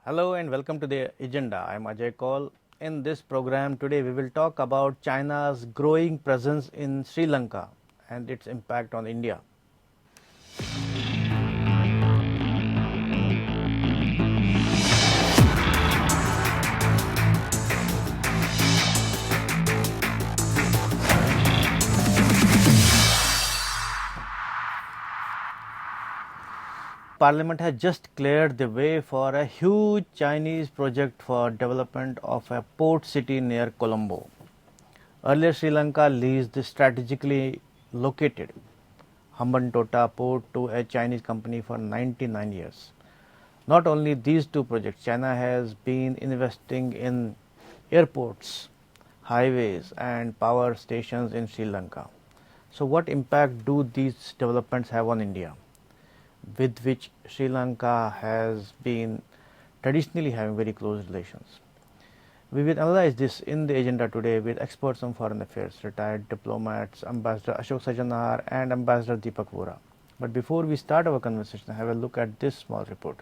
Hello and welcome to the agenda. I am Ajay Kaul. In this program today we will talk about China's growing presence in Sri Lanka and its impact on India. Parliament has just cleared the way for a huge Chinese project for development of a port city near Colombo. Earlier Sri Lanka leased the strategically located Hambantota port to a Chinese company for 99 years. Not only these two projects, China has been investing in airports, highways and power stations in Sri Lanka. So what impact do these developments have on India, with which Sri Lanka has been traditionally having very close relations? We will analyze this in the agenda today with experts on foreign affairs, retired diplomats, Ambassador Ashok Sajanahar and Ambassador Deepak Vora. But before we start our conversation, have a look at this small report.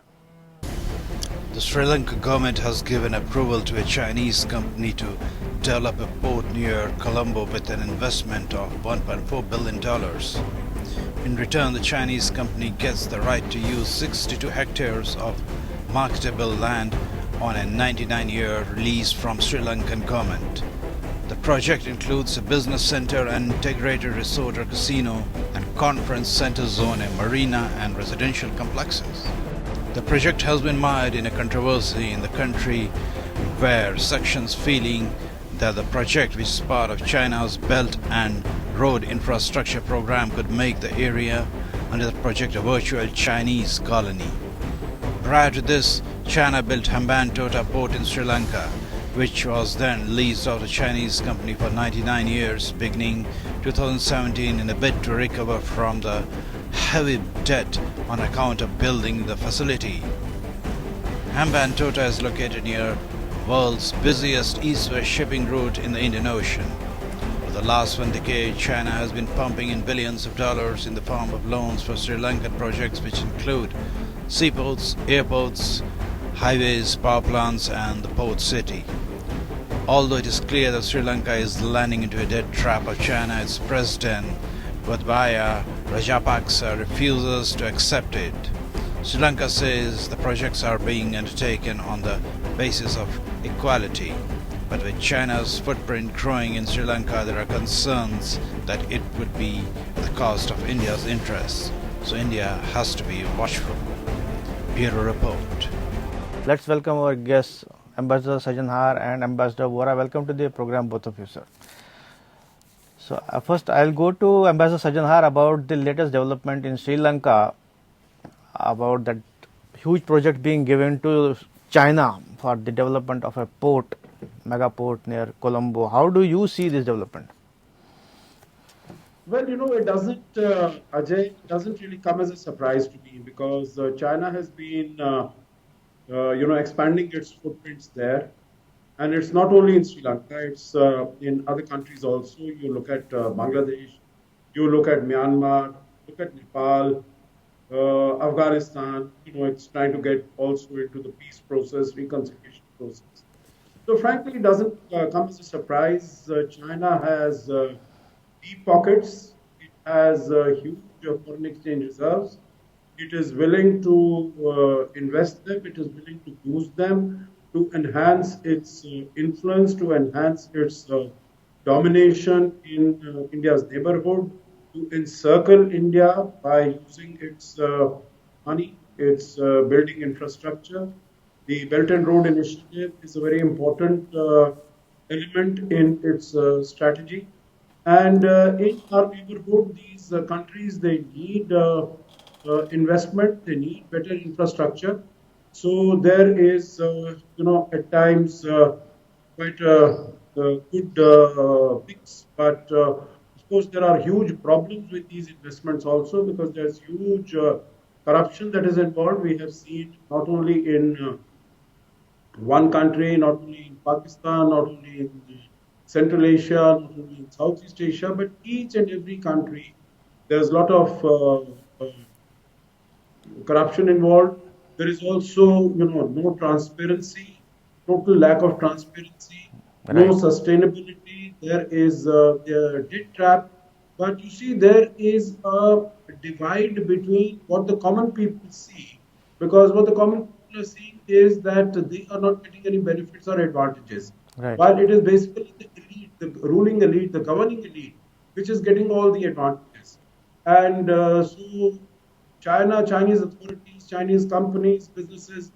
The Sri Lanka government has given approval to a Chinese company to develop a port near Colombo with an investment of $1.4 billion. In return, the Chinese company gets the right to use 62 hectares of marketable land on a 99-year lease from Sri Lankan government. The project includes a business center, an integrated resort or casino, and conference center zone, a marina and residential complexes. The project has been mired in a controversy in the country where sections feeling that the project, which is part of China's Belt and Road Infrastructure Program, could make the area under the project a virtual Chinese colony. Prior to this, China built Hambantota port in Sri Lanka, which was then leased out to a Chinese company for 99 years, beginning 2017, in a bid to recover from the heavy debt on account of building the facility. Hambantota is located near world's busiest east-west shipping route in the Indian Ocean. For the last 1 decade, China has been pumping in billions of dollars in the form of loans for Sri Lankan projects, which include seaports, airports, highways, power plants and the port city. Although it is clear that Sri Lanka is landing into a debt trap of China, its president Gotabaya Rajapaksa refuses to accept it. Sri Lanka says the projects are being undertaken on the basis of equality, but with China's footprint growing in Sri Lanka, there are concerns that it would be at the cost of India's interests. So India has to be watchful. Bureau Report. Let's welcome our guests, Ambassador Sajanahar and Ambassador Vora. Welcome to the program, both of you, sir. So first I'll go to Ambassador Sajanahar about the latest development in Sri Lanka, about that huge project being given to China for the development of a port, mega port near Colombo. How do you see this development? Well, it doesn't, Ajay, it doesn't really come as a surprise to me because China has been, expanding its footprints there. And it's not only in Sri Lanka, it's in other countries also. You look at Bangladesh, you look at Myanmar, look at Nepal, Afghanistan, it's trying to get also into the peace process, reconciliation process. So frankly, it doesn't come as a surprise. China has deep pockets. It has huge foreign exchange reserves. It is willing to invest them. It is willing to use them to enhance its influence, to enhance its domination in India's neighborhood, to encircle India by using its money, its building infrastructure. The Belt and Road Initiative is a very important element in its strategy. And in our neighborhood, these countries, they need investment, they need better infrastructure. So there is, at times quite a good fix, but of course there are huge problems with these investments also because there's huge corruption that is involved. We have seen not only in one country, not only in Pakistan, not only in Central Asia, not only in Southeast Asia, but each and every country, there's a lot of corruption involved. There is also, no transparency, total lack of transparency, no Right. sustainability. There is a debt trap. But you see, there is a divide between what the common people see, because what the common people are seeing is that they are not getting any benefits or advantages, Right. while it is basically the elite, the ruling elite, the governing elite, which is getting all the advantages. And so Chinese authorities, Chinese companies, businesses,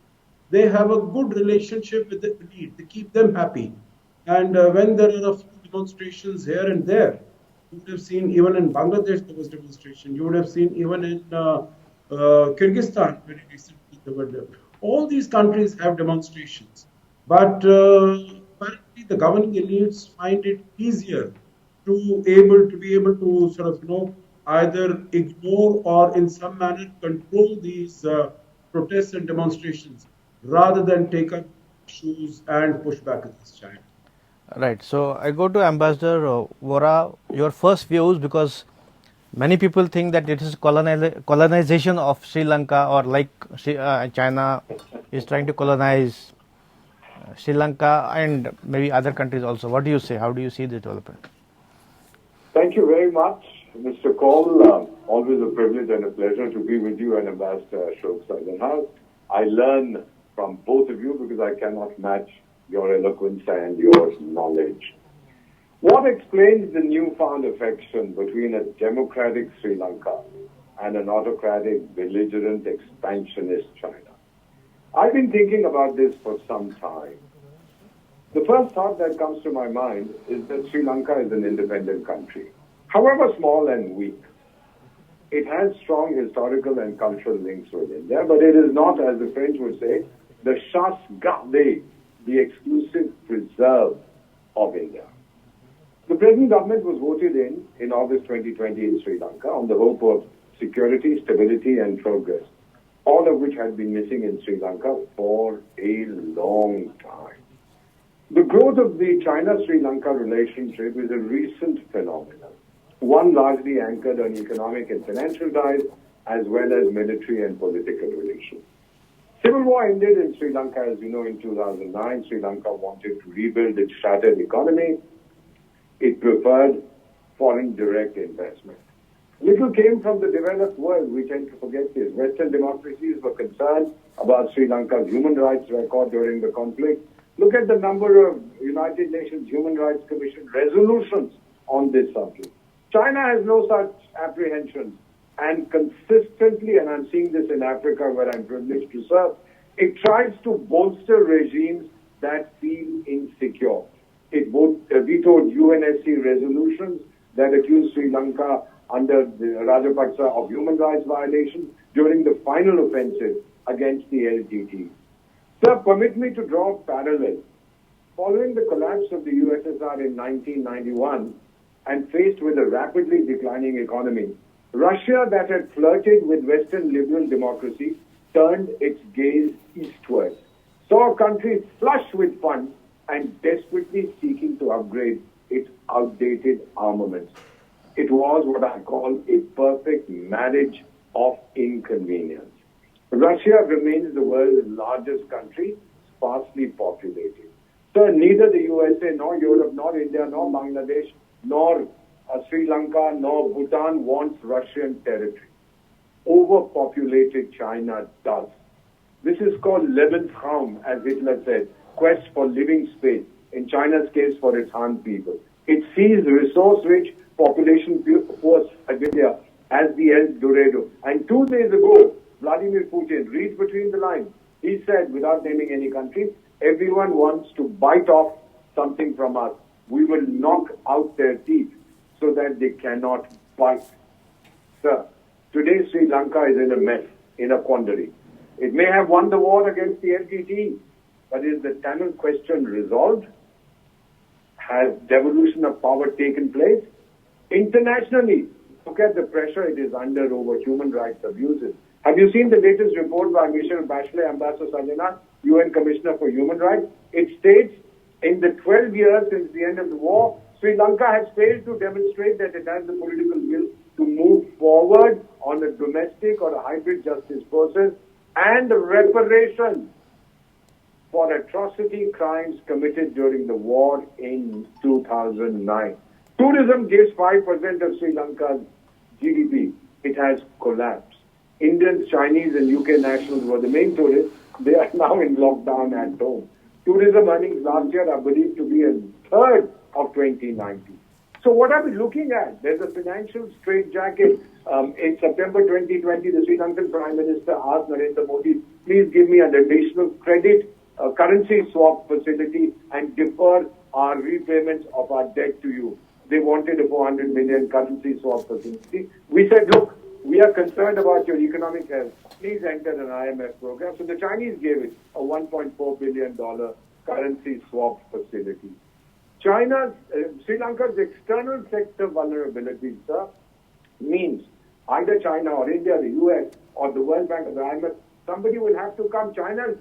they have a good relationship with the elite. They keep them happy. And when there are a few demonstrations here and there, you would have seen even in Bangladesh there was demonstration. You would have seen even in Kyrgyzstan very recently there were. All these countries have demonstrations, but apparently the governing elites find it easier to be able to sort of either ignore or in some manner control these protests and demonstrations rather than take up issues and push back against China. Right. So I go to Ambassador Vora. Your first views, because many people think that it is colonization of Sri Lanka, or like China is trying to colonize Sri Lanka and maybe other countries also. What do you say? How do you see this development? Thank you very much, Mr. Cole. Always a privilege and a pleasure to be with you and Ambassador Ashok Sajanhal. I learn from both of you because I cannot match your eloquence and your knowledge. What explains the newfound affection between a democratic Sri Lanka and an autocratic, belligerent, expansionist China? I've been thinking about this for some time. The first thought that comes to my mind is that Sri Lanka is an independent country. However small and weak, it has strong historical and cultural links with India, but it is not, as the French would say, the chasse gardée, the exclusive preserve of India. The present government was voted in August 2020 in Sri Lanka on the hope of security, stability and progress, all of which had been missing in Sri Lanka for a long time. The growth of the China-Sri Lanka relationship is a recent phenomenon, one largely anchored on economic and financial ties, as well as military and political relations. Civil war ended in Sri Lanka, as you know, in 2009. Sri Lanka wanted to rebuild its shattered economy. It preferred foreign direct investment. Little came from the developed world. We tend to forget this. Western democracies were concerned about Sri Lanka's human rights record during the conflict. Look at the number of United Nations Human Rights Commission resolutions on this subject. China has no such apprehensions, and consistently, and I'm seeing this in Africa where I'm privileged to serve, it tries to bolster regimes that feel insecure. It vetoed UNSC resolutions that accused Sri Lanka under the Rajapaksa of human rights violations during the final offensive against the LTT. Sir, permit me to draw a parallel. Following the collapse of the USSR in 1991 and faced with a rapidly declining economy, Russia, that had flirted with Western liberal democracy, turned its gaze eastward, saw a country flush with funds and desperately seeking to upgrade its outdated armaments. It was what I call a perfect marriage of inconvenience. Russia remains the world's largest country, sparsely populated. So neither the USA, nor Europe, nor India, nor Bangladesh, nor Sri Lanka, nor Bhutan wants Russian territory. Overpopulated China does. This is called Lebensraum, as Hitler said, quest for living space, in China's case for its Han people. It sees resource-rich, population-poor Siberia as the El Dorado. And 2 days ago, Vladimir Putin, read between the lines, he said, without naming any country, everyone wants to bite off something from us. We will knock out their teeth so that they cannot bite. Sir, today Sri Lanka is in a mess, in a quandary. It may have won the war against the LTT, but is the Tamil question resolved? Has devolution of power taken place? Internationally, look at the pressure it is under over human rights abuses. Have you seen the latest report by Michelle Bachelet, Ambassador Sajana, UN Commissioner for Human Rights? It states, in the 12 years since the end of the war, Sri Lanka has failed to demonstrate that it has the political will to move forward on a domestic or a hybrid justice process and reparations for atrocity crimes committed during the war in 2009. Tourism gives 5% of Sri Lanka's GDP. It has collapsed. Indians, Chinese and UK nationals were the main tourists. They are now in lockdown at home. Tourism earnings last year are believed to be a third of 2019. So what are we looking at? There's a financial straitjacket. In September 2020, the Sri Lankan Prime Minister asked Narendra Modi, please give me an additional credit currency swap facility and defer our repayments of our debt to you. They wanted a 400 million currency swap facility. We said, look, we are concerned about your economic health. Please enter an IMF program. So the Chinese gave it a $1.4 billion currency swap facility. Sri Lanka's external sector vulnerability, sir, means either China or India, the US, or the World Bank or the IMF, somebody will have to come. China's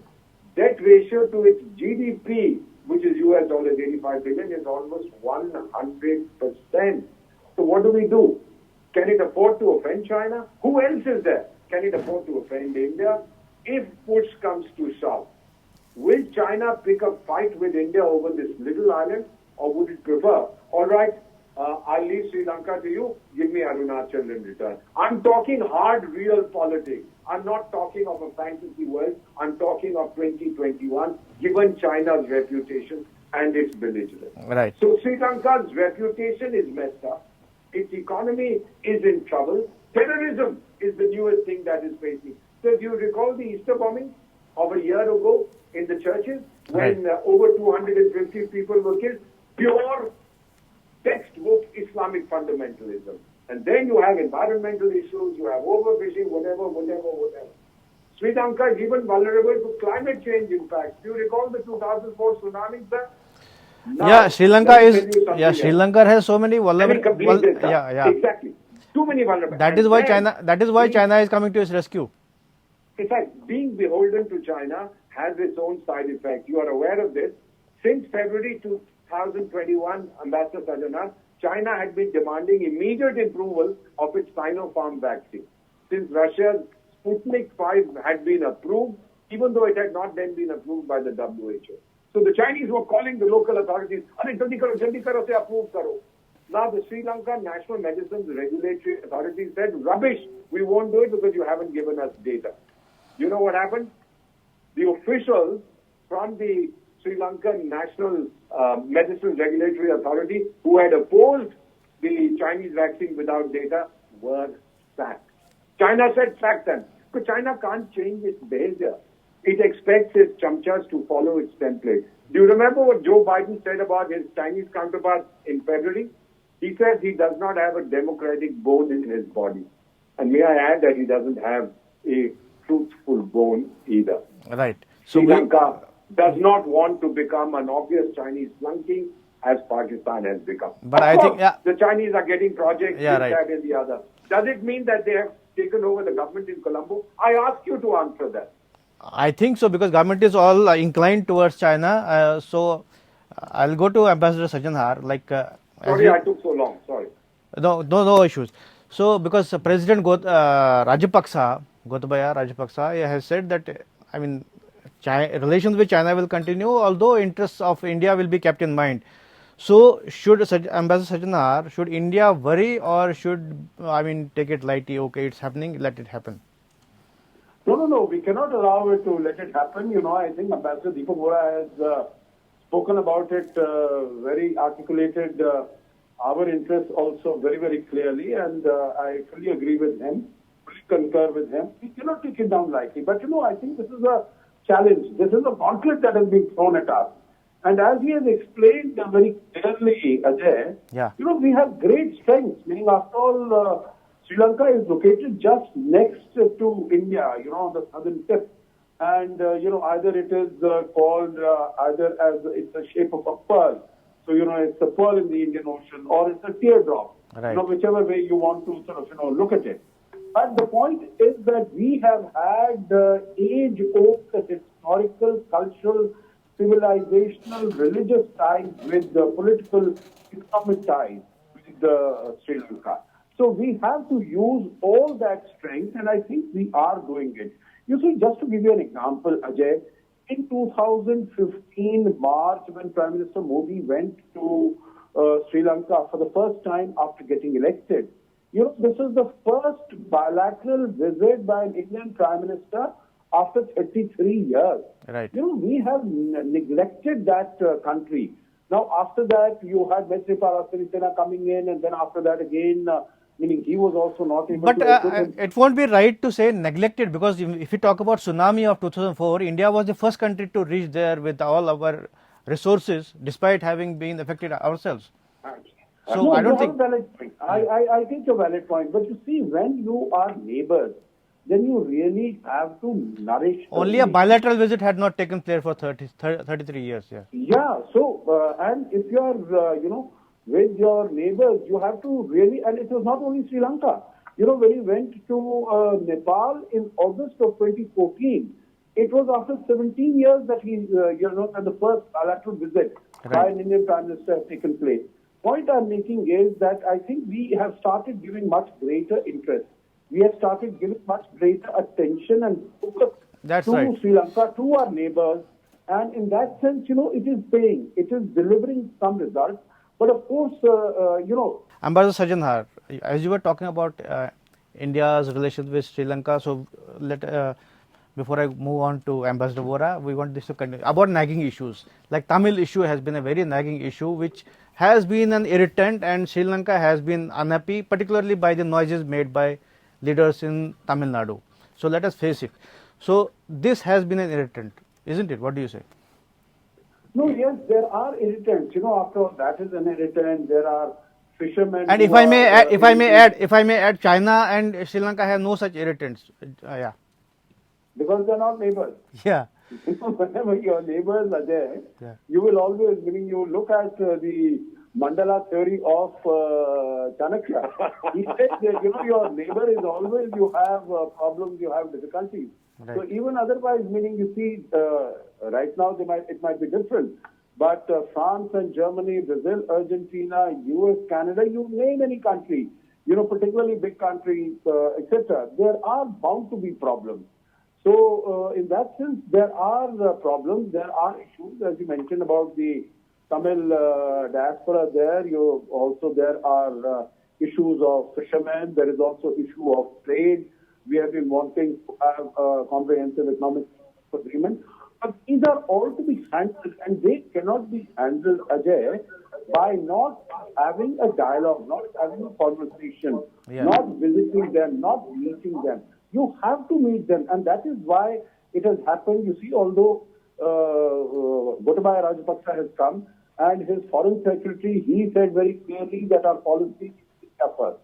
debt ratio to its GDP, which is US dollars 85 billion, is almost 100%. So what do? Can it afford to offend China? Who else is there? Can it afford to offend India? If push comes to shove, will China pick a fight with India over this little island, or would it prefer, all right, I'll leave Sri Lanka to you, give me Arunachal in return? I'm talking hard, real politics. I'm not talking of a fantasy world. I'm talking of 2021, given China's reputation and its belligerence. Right. So Sri Lanka's reputation is messed up. Its economy is in trouble. Terrorism is the newest thing that is facing. So do you recall the Easter bombing of a year ago in the churches when over 250 people were killed? Pure textbook Islamic fundamentalism. And then you have environmental issues, you have overfishing, whatever. Sri Lanka is even vulnerable to climate change impacts. Do you recall the 2004 tsunami, sir? Now, Sri Lanka has so many vulnerable. Exactly. Too many vulnerable. That is why China is coming to its rescue. In fact, being beholden to China has its own side effect. You are aware of this. Since February 2021, Ambassador Sajjan, China had been demanding immediate approval of its Sinopharm vaccine. Since Russia's Sputnik 5 had been approved, even though it had not then been approved by the WHO. So the Chinese were calling the local authorities, jaldi karo, se approve karo. Now the Sri Lanka National Medicines Regulatory Authority said, rubbish, we won't do it because you haven't given us data. You know what happened? The officials from the Sri Lankan National Medicines Regulatory Authority who had opposed the Chinese vaccine without data were sacked. China said sack them. But China can't change its behavior. It expects its chamchas to follow its template. Do you remember what Joe Biden said about his Chinese counterpart in February? He said he does not have a democratic bone in his body. And may I add that he doesn't have a truthful bone either. Right. Sri Lanka does not want to become an obvious Chinese flunky as Pakistan has become. But of course, the Chinese are getting projects, that and the other. Does it mean that they have taken over the government in Colombo? I ask you to answer that. I think so, because government is all inclined towards China. So I'll go to Ambassador Sajjanhar. Sorry, I took so long. Sorry. No issues. So because President Gotabaya Rajapaksa has said that, relations with China will continue, although interests of India will be kept in mind. So should Ambassador Sajjanhar, should India worry, or should take it lightly? Okay, it's happening, let it happen. No, we cannot allow it to let it happen. I think Ambassador Deepak Vohra has spoken about it, very articulated our interests also very, very clearly, and I fully agree with him, fully concur with him. We cannot take it down lightly. But, I think this is a challenge. This is a gauntlet that has been thrown at us. And as he has explained very clearly, Ajay, we have great strengths. Meaning, after all, Sri Lanka is located just next to India, on the southern tip. And, either it is called either as it's a shape of a pearl. So, it's a pearl in the Indian Ocean, or it's a teardrop. Right. Whichever way you want to sort of, look at it. But the point is that we have had age-old historical, cultural, civilizational, religious ties with the political, economic ties with Sri Lanka. So we have to use all that strength, and I think we are doing it. You see, just to give you an example, Ajay, in 2015 March, when Prime Minister Modi went to Sri Lanka for the first time after getting elected, this is the first bilateral visit by an Indian Prime Minister after 33 years. Right. We have neglected that country. Now, after that, you had Maithripala Sirisena coming in, and then after that again, meaning he was also not able But to equip him. it won't be right to say neglected, because if you talk about tsunami of 2004, India was the first country to reach there with all our resources, despite having been affected ourselves. So No, I don't you have think. a valid point. I take your valid point. But you see, when you are neighbors, then you really have to nourish. the Only a relation. bilateral visit had not taken place for 33 years. Yeah. Yeah. So, and if you are, with your neighbors, you have to really, and it was not only Sri Lanka. When he went to Nepal in August of 2014, it was after 17 years that he, that the first bilateral visit by Right. an Indian Prime Minister has taken place. Point I'm making is that I think we have started giving much greater interest. We have started giving much greater attention and focus That's to right. Sri Lanka, to our neighbors. And in that sense, it is paying. It is delivering some results. But of course, Ambassador Sajanhar, as you were talking about India's relations with Sri Lanka, so before I move on to Ambassador Vora, we want this to continue about nagging issues. Like Tamil issue has been a very nagging issue, which has been an irritant, and Sri Lanka has been unhappy, particularly by the noises made by leaders in Tamil Nadu. So let us face it. So this has been an irritant, isn't it? What do you say? no, yes, there are irritants. After all, that is an irritant. There are fishermen. And who if I may, are, if I may add, China and Sri Lanka have no such irritants. Yeah, because they're not neighbors. yeah, Whenever your neighbors are there, Yeah. you will always, meaning you look at the mandala theory of Chanakya. He said that, your neighbor is always, you have problems, you have difficulties. Right. So even otherwise, meaning you see, right now it might be different. But France and Germany, Brazil, Argentina, US, Canada, you name any country, particularly big countries, etc., there are bound to be problems. So, in that sense, there are problems, there are issues, as you mentioned about the Tamil diaspora there. There are issues of fishermen, there is also issue of trade. We have been wanting to have a comprehensive economic agreement. But these are all to be handled, and they cannot be handled, Ajay, by not having a dialogue, not having a conversation, Yeah. not visiting them, not meeting them. You have to meet them, and that is why it has happened. You see, although Gotabaya Rajapaksa has come, and his foreign secretary, he said very clearly that our policy is first,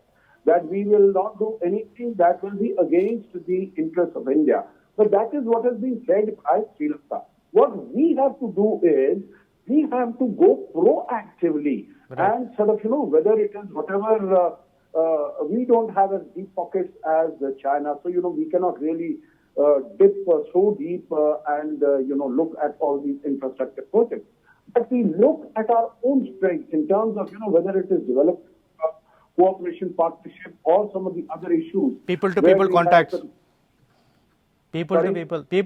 that we will not do anything that will be against the interests of India. But that is what has been said by Sri Lanka. What we have to do is, we have to go proactively Right. and sort of, whether it is whatever, we don't have as deep pockets as China. So, we cannot really dip so deep and, look at all these infrastructure projects. But we look at our own strengths in terms of, whether it is development, cooperation, partnership, or some of the other issues. People to where people we have contacts. the- People Sorry? to people Yeah,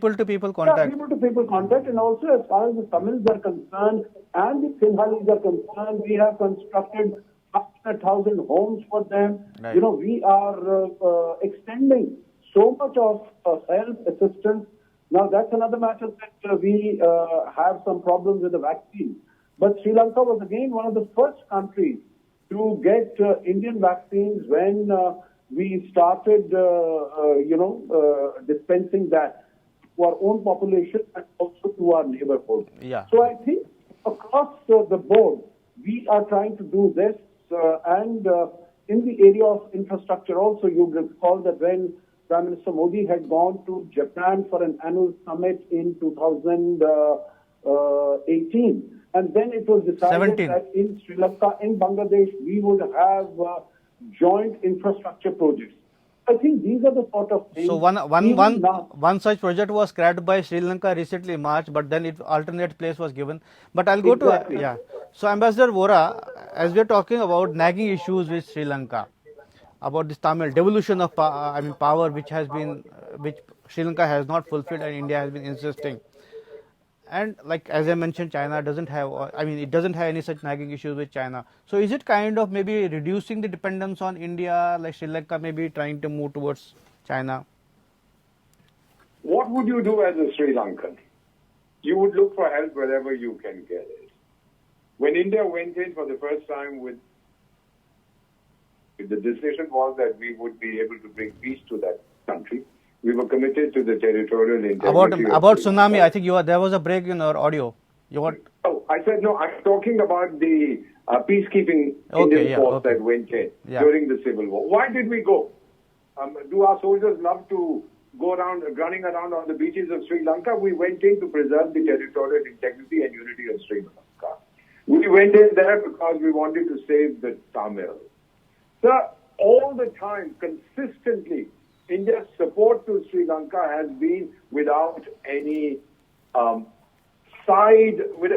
contact. people-to-people contact, and also as far as the Tamils are concerned and the Sinhalese are concerned, we have constructed 100,000 homes for them. Right. We are extending so much of help, assistance. Now, that's another matter that we have some problems with the vaccine. But Sri Lanka was again one of the first countries to get Indian vaccines when we started, dispensing that to our own population and also to our neighborhood. Yeah. So I think across the board, we are trying to do this, and in the area of infrastructure also, you recall that when Prime Minister Modi had gone to Japan for an annual summit in 2018, and then it was decided 17. that in Sri Lanka, in Bangladesh, we would have joint infrastructure projects. I think these are the sort of things. So even now- one such project was scrapped by Sri Lanka recently in March, but then it alternate place was given. But I'll go Exactly. to So Ambassador Vora, as we are talking about nagging issues with Sri Lanka, about this Tamil devolution of power, which has been which Sri Lanka has not fulfilled and India has been insisting. And like as I mentioned, China doesn't have, it doesn't have any such nagging issues with China. So is it kind of maybe reducing the dependence on India, like Sri Lanka maybe trying to move towards China? What would you do as a Sri Lankan? You would look for help wherever you can get it. When India went in for the first time with the decision was that we would be able to bring peace to that country. We were committed to the territorial integrity. About tsunami, I think there was a break in our audio. Oh, I said no. I'm talking about the peacekeeping Indian force that went in during the civil war. Why did we go? Do our soldiers love to go around running around on the beaches of Sri Lanka? We went in to preserve the territorial integrity and unity of Sri Lanka. We went in there because we wanted to save the Tamils. Sir, all the time, consistently, India's support to Sri Lanka has been without any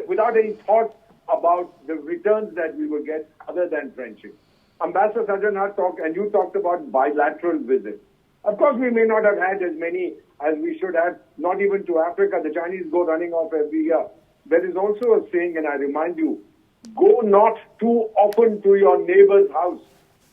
without any thought about the returns that we will get other than friendship. Ambassador Sajjan Hart talked, and you talked about bilateral visits. Of course, we may not have had as many as we should have, not even to Africa. The Chinese go running off every year. There is also a saying, and I remind you, go not too often to your neighbor's house,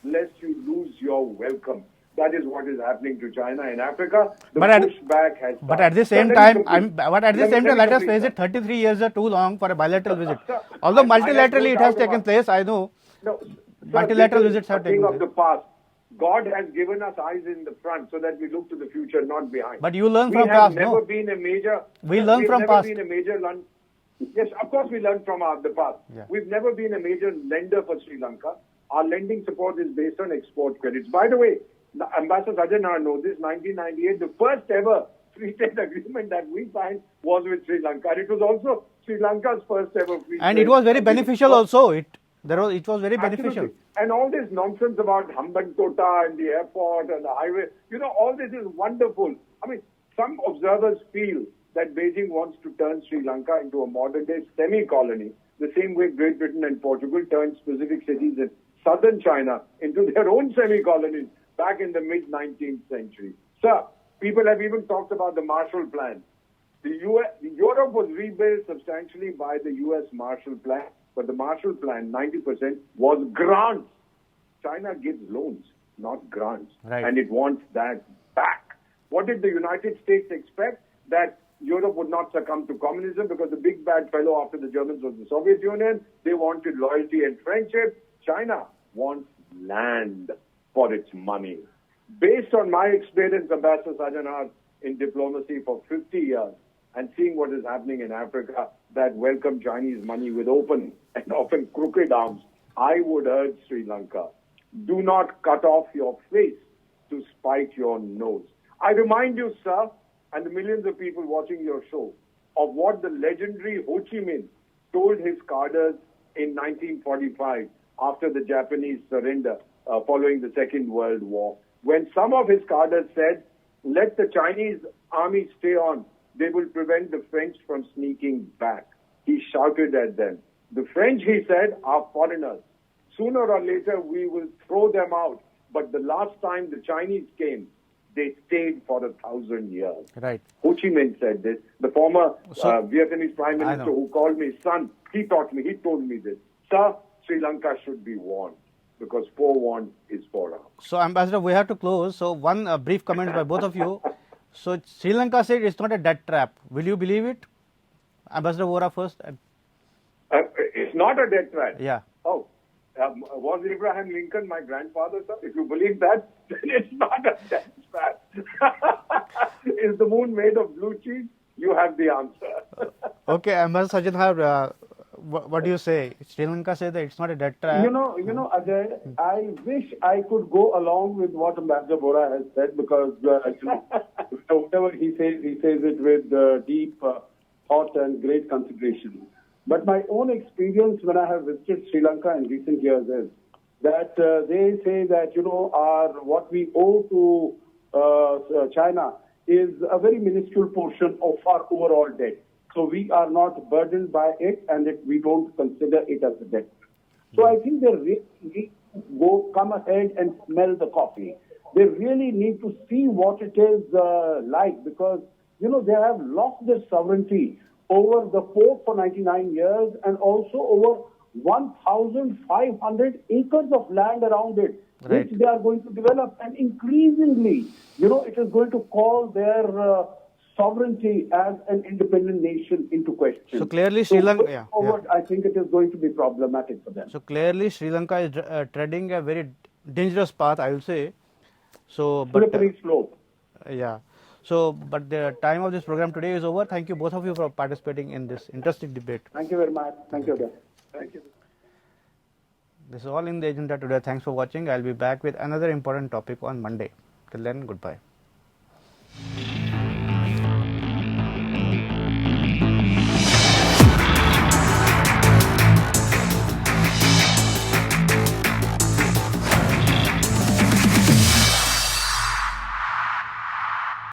lest you lose your welcome. That is what is happening to China in Africa. But at the same time, let us face it, 33 years are too long for a bilateral visit. Although multilaterally it has taken place, I know. No, multilateral visits have taken place. Of the past. God has given us eyes in the front so that we look to the future, not behind. But you learn from past, no? We learn from past. Yes, of course we learn from the past. Yeah. We've never been a major lender for Sri Lanka. Our lending support is based on export credits. By the way, Ambassador Sajjan Hart knows this, 1998, the first ever free trade agreement that we signed was with Sri Lanka. And it was also Sri Lanka's first ever free trade. And it was very beneficial also. It was very beneficial. And all this nonsense about Hambantota and the airport and the highway, all this is wonderful. I mean, some observers feel that Beijing wants to turn Sri Lanka into a modern-day semi-colony, the same way Great Britain and Portugal turned specific cities in southern China into their own semi-colonies back in the mid-19th century. Sir, people have even talked about the Marshall Plan. Europe was rebuilt substantially by the U.S. Marshall Plan, but the Marshall Plan, 90%, was grants. China gives loans, not grants. Right. And it wants that back. What did the United States expect? That Europe would not succumb to communism because the big bad fellow after the Germans was the Soviet Union. They wanted loyalty and friendship. China wants land for its money. Based on my experience, Ambassador Sajjan Hart, in diplomacy for 50 years and seeing what is happening in Africa that welcome Chinese money with open and often crooked arms, I would urge Sri Lanka, do not cut off your face to spite your nose. I remind you, sir, and the millions of people watching your show, of what the legendary Ho Chi Minh told his cadres in 1945 after the Japanese surrender following the Second World War. When some of his cadres said, let the Chinese army stay on, they will prevent the French from sneaking back. He shouted at them. The French, he said, are foreigners. Sooner or later, we will throw them out. But the last time the Chinese came, they stayed for 1,000 years. Right. Ho Chi Minh said this. The former Vietnamese Prime Minister who called me son, he told me this. Sir, Sri Lanka should be warned because forewarned is forearmed. So, Ambassador, we have to close. So, one brief comment by both of you. So, Sri Lanka said it's not a debt trap. Will you believe it? Ambassador Vora first. It's not a debt trap. Yeah. Oh, was Abraham Lincoln my grandfather, sir? If you believe that, then it's not a debt trap. Is the moon made of blue cheese? You have the answer. Okay, Ambassador Sajjan Hart, what do you say? Sri Lanka said that it's not a debt trap. Ajay, I wish I could go along with what Ambassador Vora has said because whatever he says it with deep thought and great consideration. But my own experience when I have visited Sri Lanka in recent years is that they say that what we owe to China is a very minuscule portion of our overall debt. So we are not burdened by it, and we don't consider it as a debt. So I think they really need to come ahead and smell the coffee. they really need to see what it is like, because, you know, they have lost their sovereignty over the port for 99 years and also over 1,500 acres of land around it, Right. which they are going to develop. And increasingly, you know, it is going to call their sovereignty as an independent nation into question. So clearly Sri Lanka- going yeah, forward, I think it is going to be problematic for them. So clearly Sri Lanka is treading a very dangerous path, I will say. So, but Slippery slope. yeah. So, but the time of this program today is over. Thank you both of you for participating in this interesting debate. Thank you very much. Thank you again. Thank you. This is all in the agenda today. Thanks for watching. I'll be back with another important topic on Monday. Till then, goodbye.